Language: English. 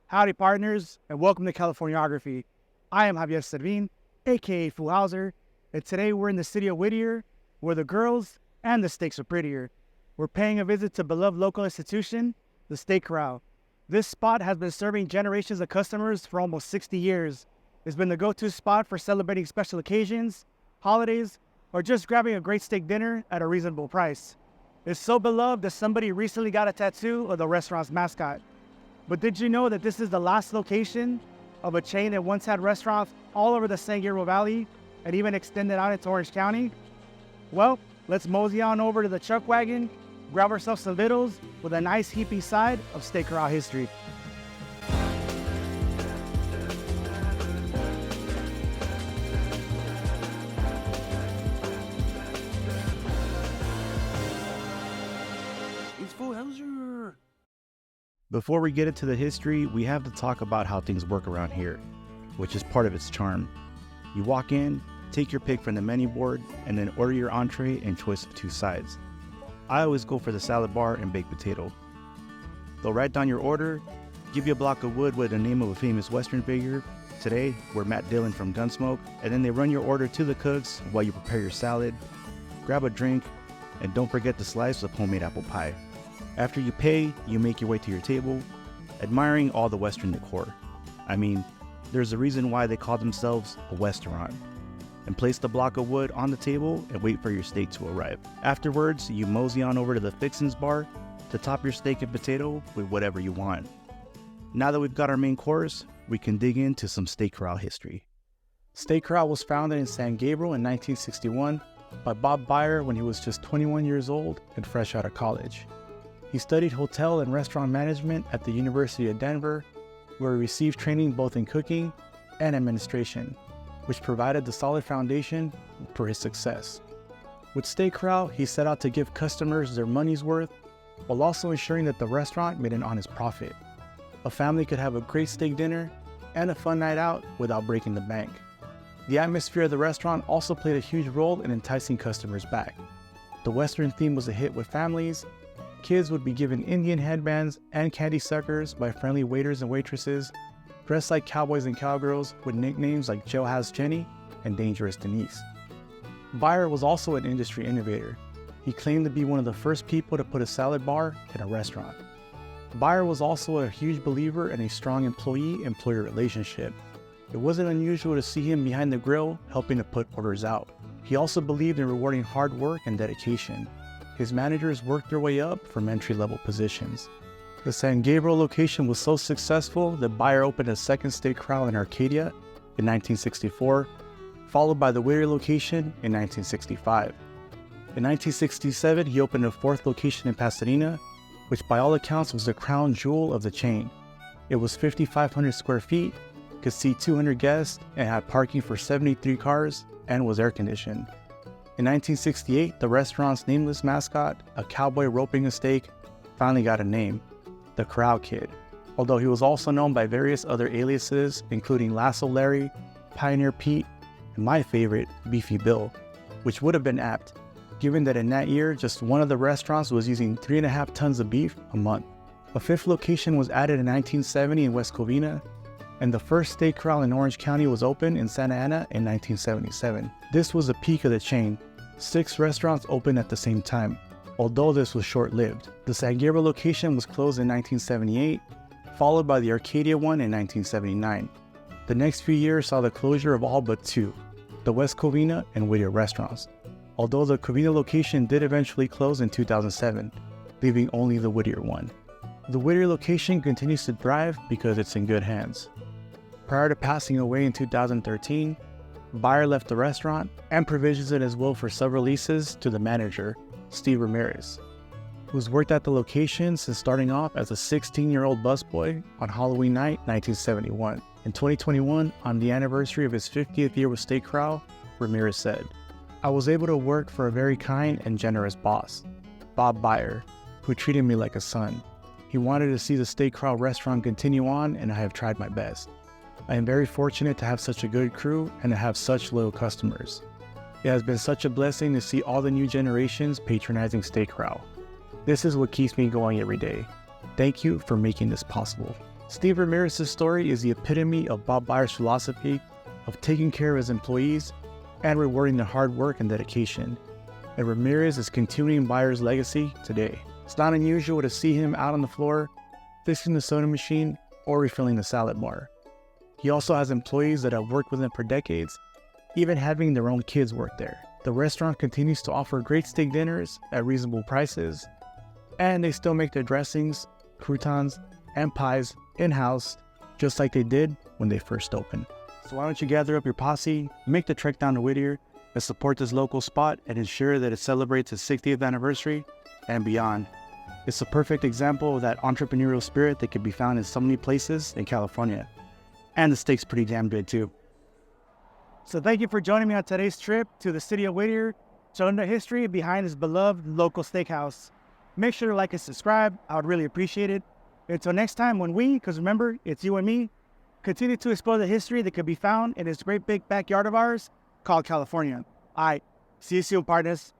Howdy partners, and welcome to Californiography. I am Javier Servin, aka Howser, and today we're in the city of Whittier, where the girls and the steaks are prettier. We're paying a visit to beloved local institution, the Steak Corral. This spot has been serving generations of customers for almost 60 years. It's been the go-to spot for celebrating special occasions, holidays, or just grabbing a great steak dinner at a reasonable price. It's so beloved that somebody recently got a tattoo of the restaurant's mascot. But did you know that this is the last location of a chain that once had restaurants all over the San Gabriel Valley and even extended out into Orange County? Well, let's mosey on over to the chuck wagon, grab ourselves some vittles with a nice heaping side of Steak Corral history. It's full Howser. Before we get into the history, we have to talk about how things work around here, which is part of its charm. You walk in, take your pick from the menu board, and then order your entree and choice of 2 sides. I always go for the salad bar and baked potato. They'll write down your order, give you a block of wood with the name of a famous Western figure. Today, we're Matt Dillon from Gunsmoke, and then they run your order to the cooks while you prepare your salad, grab a drink, and don't forget the slice of homemade apple pie. After you pay, you make your way to your table, admiring all the Western decor. I mean, there's a reason why they call themselves a westaurant. And place the block of wood on the table and wait for your steak to arrive. Afterwards, you mosey on over to the fixins bar to top your steak and potato with whatever you want. Now that we've got our main course, we can dig into some Steak Corral history. Steak Corral was founded in San Gabriel in 1961 by Bob Beyer when he was just 21 years old and fresh out of college. He studied hotel and restaurant management at the University of Denver, where he received training both in cooking and administration, which provided the solid foundation for his success. With Steak Corral, he set out to give customers their money's worth, while also ensuring that the restaurant made an honest profit. A family could have a great steak dinner and a fun night out without breaking the bank. The atmosphere of the restaurant also played a huge role in enticing customers back. The Western theme was a hit with families. Kids would be given Indian headbands and candy suckers by friendly waiters and waitresses, dressed like cowboys and cowgirls with nicknames like Jailhouse Jenny and Dangerous Denise. Beyer was also an industry innovator. He claimed to be one of the first people to put a salad bar in a restaurant. Beyer was also a huge believer in a strong employee-employer relationship. It wasn't unusual to see him behind the grill helping to put orders out. He also believed in rewarding hard work and dedication. His managers worked their way up from entry-level positions. The San Gabriel location was so successful that Beyer opened a second Steak Corral in Arcadia in 1964, followed by the Whittier location in 1965. In 1967, he opened a 4th location in Pasadena, which by all accounts was the crown jewel of the chain. It was 5,500 square feet, could seat 200 guests, and had parking for 73 cars, and was air-conditioned. In 1968, the restaurant's nameless mascot, a cowboy roping a steak, finally got a name, the Corral Kid, although he was also known by various other aliases, including Lasso Larry, Pioneer Pete, and my favorite, Beefy Bill, which would have been apt, given that in that year, just one of the restaurants was using 3.5 tons of beef a month. A 5th location was added in 1970 in West Covina, and the first Steak Corral in Orange County was opened in Santa Ana in 1977. This was the peak of the chain. 6 restaurants opened at the same time, although this was short-lived. The San Gabriel location was closed in 1978, followed by the Arcadia one in 1979. The next few years saw the closure of all but 2, the West Covina and Whittier restaurants, although the Covina location did eventually close in 2007, leaving only the Whittier one. The Whittier location continues to thrive because it's in good hands. Prior to passing away in 2013, Beyer left the restaurant and provisions in his will for several leases to the manager, Steve Ramirez, who's worked at the location since starting off as a 16-year-old busboy on Halloween night 1971. In 2021, on the anniversary of his 50th year with Steak Corral, Ramirez said, "I was able to work for a very kind and generous boss, Bob Beyer, who treated me like a son. He wanted to see the Steak Corral restaurant continue on, and I have tried my best. I am very fortunate to have such a good crew and to have such loyal customers. It has been such a blessing to see all the new generations patronizing Steak Corral. This is what keeps me going every day. Thank you for making this possible." Steve Ramirez's story is the epitome of Bob Beyer's philosophy of taking care of his employees and rewarding their hard work and dedication. And Ramirez is continuing Beyer's legacy today. It's not unusual to see him out on the floor, fixing the soda machine or refilling the salad bar. He also has employees that have worked with him for decades, even having their own kids work there. The restaurant continues to offer great steak dinners at reasonable prices, and they still make their dressings, croutons, and pies in-house, just like they did when they first opened. So why don't you gather up your posse, make the trek down to Whittier, and support this local spot and ensure that it celebrates its 60th anniversary and beyond. It's a perfect example of that entrepreneurial spirit that can be found in so many places in California. And the steak's pretty damn good too. So thank you for joining me on today's trip to the city of Whittier, showing the history behind this beloved local steakhouse. Make sure to like and subscribe. I would really appreciate it. Until next time when because remember, it's you and me, continue to explore the history that could be found in this great big backyard of ours called California. All right, see you soon, partners.